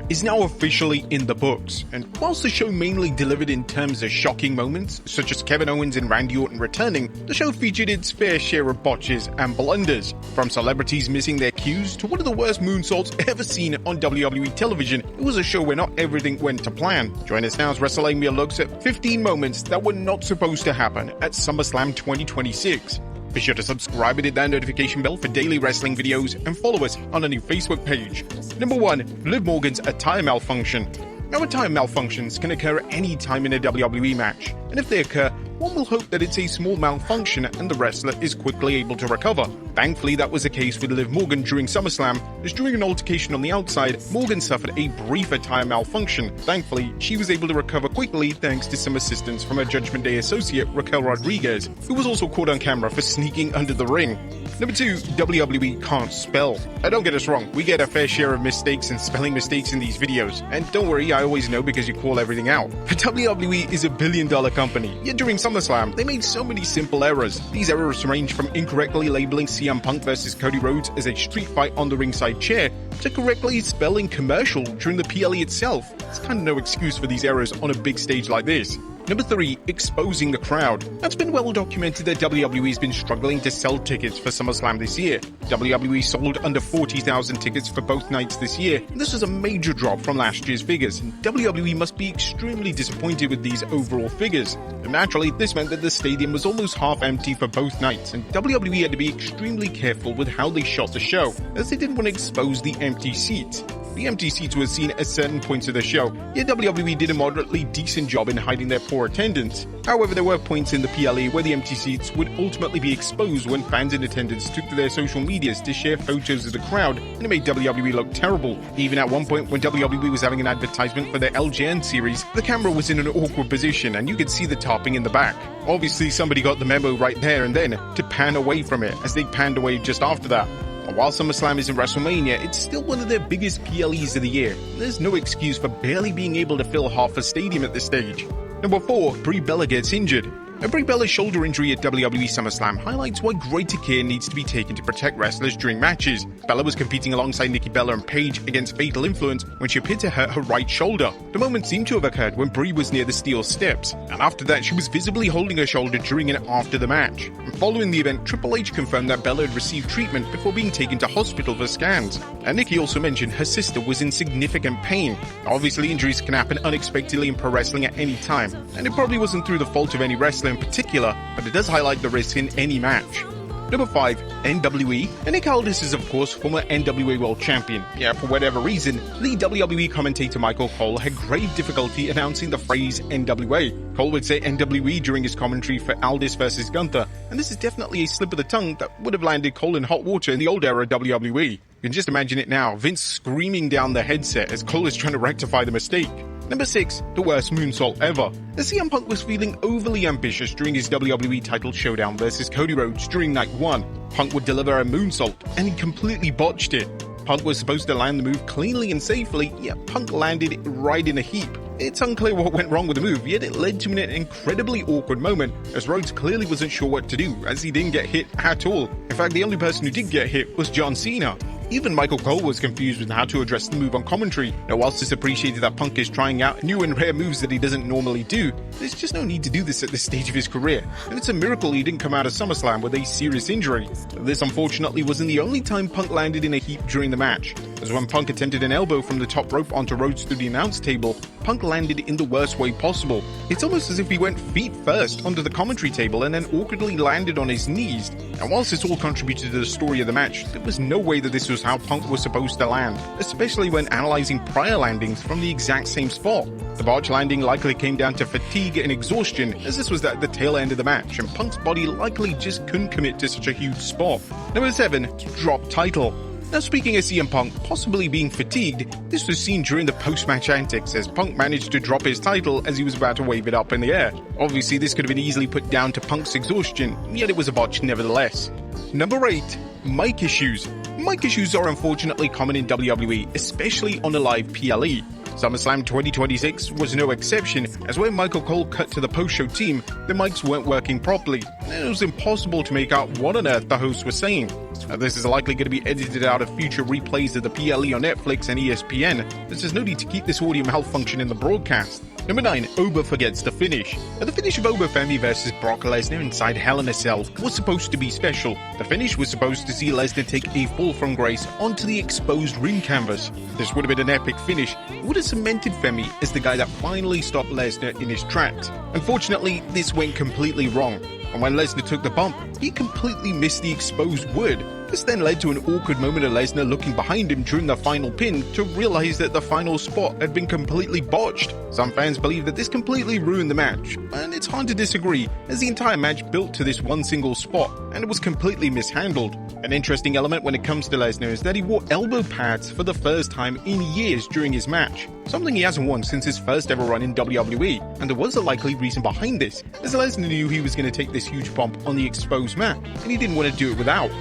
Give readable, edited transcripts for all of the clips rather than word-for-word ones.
is now officially in the books, and whilst the show mainly delivered in terms of shocking moments, such as Kevin Owens and Randy Orton returning, the show featured its fair share of botches and blunders, from celebrities missing their cues to one of the worst moonsaults ever seen on WWE television. It was a show where not everything went to plan. Join us now as WrestleMania looks at 15 moments that were not supposed to happen at SummerSlam 2026. Be sure to subscribe and hit that notification bell for daily wrestling videos and follow us on our new Facebook page. Number 1. Liv Morgan's attire malfunction. Now, attire malfunctions can occur at any time in a WWE match, and if they occur, one will hope that it's a small malfunction and the wrestler is quickly able to recover. Thankfully, that was the case with Liv Morgan during SummerSlam, as during an altercation on the outside, Morgan suffered a brief attire malfunction. Thankfully, she was able to recover quickly thanks to some assistance from her Judgment Day associate Raquel Rodriguez, who was also caught on camera for sneaking under the ring. Number 2. WWE can't spell. Don't get us wrong, we get a fair share of mistakes and spelling mistakes in these videos, and don't worry, I always know because you call everything out. But WWE is a billion-dollar company, yet during SummerSlam, they made so many simple errors. These errors range from incorrectly labeling CM Punk versus Cody Rhodes as a street fight on the ringside chair, to correctly spelling commercial during the PLE itself. It's kind of no excuse for these errors on a big stage like this. Number 3. Exposing the crowd. It's been well documented that WWE has been struggling to sell tickets for SummerSlam this year. WWE sold under 40,000 tickets for both nights this year, and this is a major drop from last year's figures, and WWE must be extremely disappointed with these overall figures. And naturally, this meant that the stadium was almost half empty for both nights, and WWE had to be extremely careful with how they shot the show, as they didn't want to expose the empty seats. The empty seats were seen at certain points of the show, yet WWE did a moderately decent job in hiding their poor attendance. However, there were points in the PLE where the empty seats would ultimately be exposed when fans in attendance took to their social medias to share photos of the crowd, and it made WWE look terrible. Even at one point when WWE was having an advertisement for their LJN series, the camera was in an awkward position and you could see the topping in the back. Obviously, somebody got the memo right there and then to pan away from it, as they panned away just after that. While SummerSlam isn't WrestleMania, it's still one of their biggest PLEs of the year. There's no excuse for barely being able to fill half a stadium at this stage. Number 4. Brie Bella gets injured. Brie Bella's shoulder injury at WWE SummerSlam highlights why greater care needs to be taken to protect wrestlers during matches. Bella was competing alongside Nikki Bella and Paige against Fatal Influence when she appeared to hurt her right shoulder. The moment seemed to have occurred when Brie was near the steel steps, and after that she was visibly holding her shoulder during and after the match. And following the event, Triple H confirmed that Bella had received treatment before being taken to hospital for scans. And Nikki also mentioned her sister was in significant pain. Obviously, injuries can happen unexpectedly in pro wrestling at any time, and it probably wasn't through the fault of any wrestler in particular, but it does highlight the risk in any match. Number 5. NWE. And Nick Aldis is of course former NWA World Champion. For whatever reason, the WWE commentator Michael Cole had grave difficulty announcing the phrase NWA. Cole would say NWE during his commentary for Aldis vs Gunther, and this is definitely a slip of the tongue that would have landed Cole in hot water in the old era WWE. You can just imagine it now, Vince screaming down the headset as Cole is trying to rectify the mistake. Number 6. The worst moonsault ever. The CM Punk was feeling overly ambitious during his WWE title showdown versus Cody Rhodes during night 1. Punk would deliver a moonsault, and he completely botched it. Punk was supposed to land the move cleanly and safely, yet Punk landed it right in a heap. It's unclear what went wrong with the move, yet it led to an incredibly awkward moment, as Rhodes clearly wasn't sure what to do, as he didn't get hit at all. In fact, the only person who did get hit was John Cena. Even Michael Cole was confused with how to address the move on commentary. Now, whilst it's appreciated that Punk is trying out new and rare moves that he doesn't normally do, there's just no need to do this at this stage of his career. And it's a miracle he didn't come out of SummerSlam with a serious injury. This unfortunately wasn't the only time Punk landed in a heap during the match, as when Punk attempted an elbow from the top rope onto Rhodes through the announce table, Punk landed in the worst way possible. It's almost as if he went feet first onto the commentary table and then awkwardly landed on his knees. And whilst this all contributed to the story of the match, there was no way that this was how Punk was supposed to land, especially when analyzing prior landings from the exact same spot. The botch landing likely came down to fatigue and exhaustion, as this was at the tail end of the match, and Punk's body likely just couldn't commit to such a huge spot. Number 7. Drop title. Now, speaking of CM Punk possibly being fatigued, this was seen during the post-match antics as Punk managed to drop his title as he was about to wave it up in the air. Obviously, this could have been easily put down to Punk's exhaustion, yet it was a botch nevertheless. Number 8. Mic issues. Mic issues are unfortunately common in WWE, especially on a live PLE. SummerSlam 2026 was no exception, as when Michael Cole cut to the post-show team, the mics weren't working properly, and it was impossible to make out what on earth the hosts were saying. This is likely going to be edited out of future replays of the PLE on Netflix and ESPN, as there's no need to keep this audio malfunction in the broadcast. Number 9. Oba forgets the finish. The finish of Oba Femi vs Brock Lesnar inside Hell in a Cell was supposed to be special. The finish was supposed to see Lesnar take a fall from grace onto the exposed ring canvas. This would have been an epic finish. It would have cemented Femi as the guy that finally stopped Lesnar in his tracks. Unfortunately, this went completely wrong, and when Lesnar took the bump, he completely missed the exposed wood. This then led to an awkward moment of Lesnar looking behind him during the final pin to realize that the final spot had been completely botched. Some fans believe that this completely ruined the match, and it's hard to disagree, as the entire match built to this one single spot, and it was completely mishandled. An interesting element when it comes to Lesnar is that he wore elbow pads for the first time in years during his match, something he hasn't worn since his first ever run in WWE, and there was a likely reason behind this, as Lesnar knew he was going to take this huge bump on the exposed mat, and he didn't want to do it without.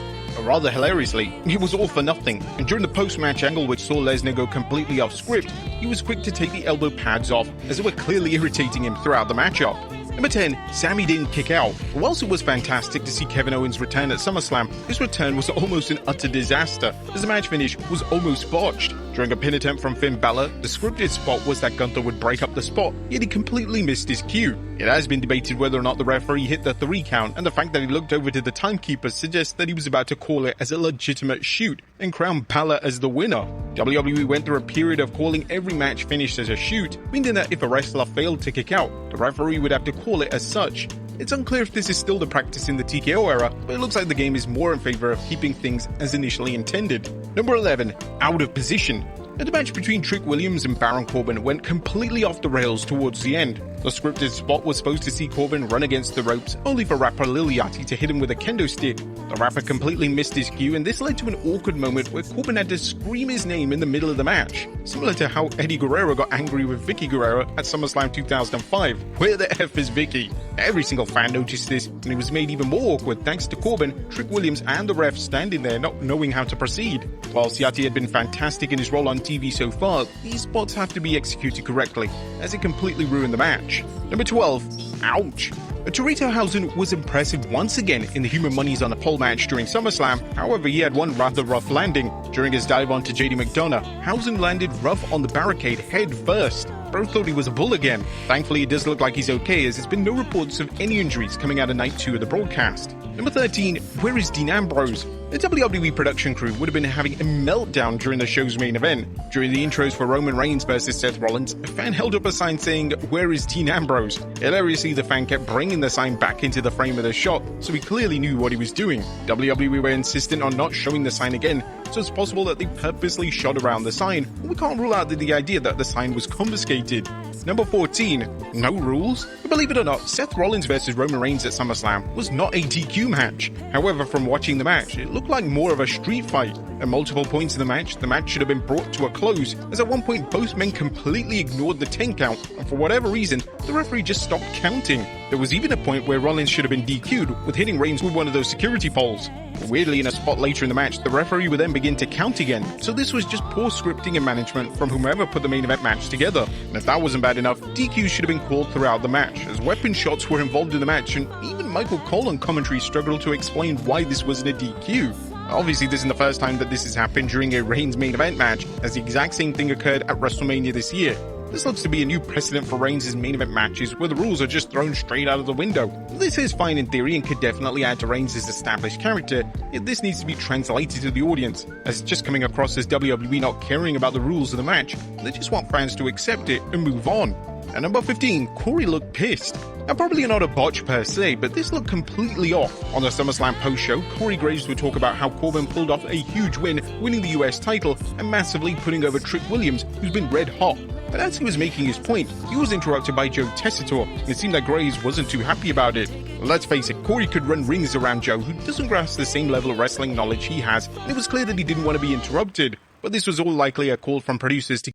Rather hilariously, it was all for nothing, and during the post-match angle which saw Lesnar go completely off script, he was quick to take the elbow pads off, as they were clearly irritating him throughout the matchup. Number 10. Sami didn't kick out. Whilst it was fantastic to see Kevin Owens return at SummerSlam, his return was almost an utter disaster, as the match finish was almost botched. During a pin attempt from Finn Balor, the scripted spot was that Gunther would break up the spot, yet he completely missed his cue. It has been debated whether or not the referee hit the 3 count, and the fact that he looked over to the timekeeper suggests that he was about to call it as a legitimate shoot and crown Balor as the winner. WWE went through a period of calling every match finish as a shoot, meaning that if a wrestler failed to kick out, the referee would have to call it as such. It's unclear if this is still the practice in the TKO era, but it looks like the game is more in favor of keeping things as initially intended. Number 11. Out of position. The match between Trick Williams and Baron Corbin went completely off the rails towards the end. The scripted spot was supposed to see Corbin run against the ropes, only for rapper Lil Yachty to hit him with a kendo stick. The rapper completely missed his cue, and this led to an awkward moment where Corbin had to scream his name in the middle of the match, similar to how Eddie Guerrero got angry with Vicky Guerrero at SummerSlam 2005. Where the F is Vicky? Every single fan noticed this, and it was made even more awkward thanks to Corbin, Trick Williams, and the ref standing there not knowing how to proceed. Whilst Yachty had been fantastic in his role on TV so far, these spots have to be executed correctly, as it completely ruined the match. Number 12. Ouch. Torito Housen was impressive once again in the Human Money's on a pole match during SummerSlam. However, he had one rather rough landing. During his dive onto JD McDonough, Housen landed rough on the barricade head first. Both thought he was a bull again. Thankfully, it does look like he's okay, as there's been no reports of any injuries coming out of night 2 of the broadcast. Number 13. Where is Dean Ambrose? The WWE production crew would have been having a meltdown during the show's main event. During the intros for Roman Reigns versus Seth Rollins, a fan held up a sign saying, "Where is Dean Ambrose?" Hilariously, the fan kept bringing the sign back into the frame of the shot, so he clearly knew what he was doing. WWE were insistent on not showing the sign again, so it's possible that they purposely shot around the sign, and we can't rule out the idea that the sign was confiscated. Number 14. No rules? Believe it or not, Seth Rollins vs Roman Reigns at SummerSlam was not a DQ match. However, from watching the match, it looked like more of a street fight. At multiple points in the match should have been brought to a close, as at one point both men completely ignored the 10 count, and for whatever reason, the referee just stopped counting. There was even a point where Rollins should have been DQ'd with hitting Reigns with one of those security poles. Weirdly, in a spot later in the match, the referee would then begin to count again, so this was just poor scripting and management from whomever put the main event match together. And if that wasn't bad enough, DQs should have been called throughout the match, as weapon shots were involved in the match, and even Michael Cole on commentary struggled to explain why this wasn't a DQ. Obviously, this isn't the first time that this has happened during a Reigns main event match, as the exact same thing occurred at WrestleMania this year. This looks to be a new precedent for Reigns' main event matches, where the rules are just thrown straight out of the window. This is fine in theory and could definitely add to Reigns' established character, yet this needs to be translated to the audience, as it's just coming across as WWE not caring about the rules of the match. They just want fans to accept it and move on. At number 15, Corey looked pissed. Now, probably not a botch per se, but this looked completely off. On the SummerSlam post-show, Corey Graves would talk about how Corbin pulled off a huge win, winning the US title, and massively putting over Trick Williams, who's been red hot. But as he was making his point, he was interrupted by Joe Tessitore, and it seemed that Graves wasn't too happy about it. Well, let's face it, Corey could run rings around Joe, who doesn't grasp the same level of wrestling knowledge he has, and it was clear that he didn't want to be interrupted. But this was all likely a call from producers to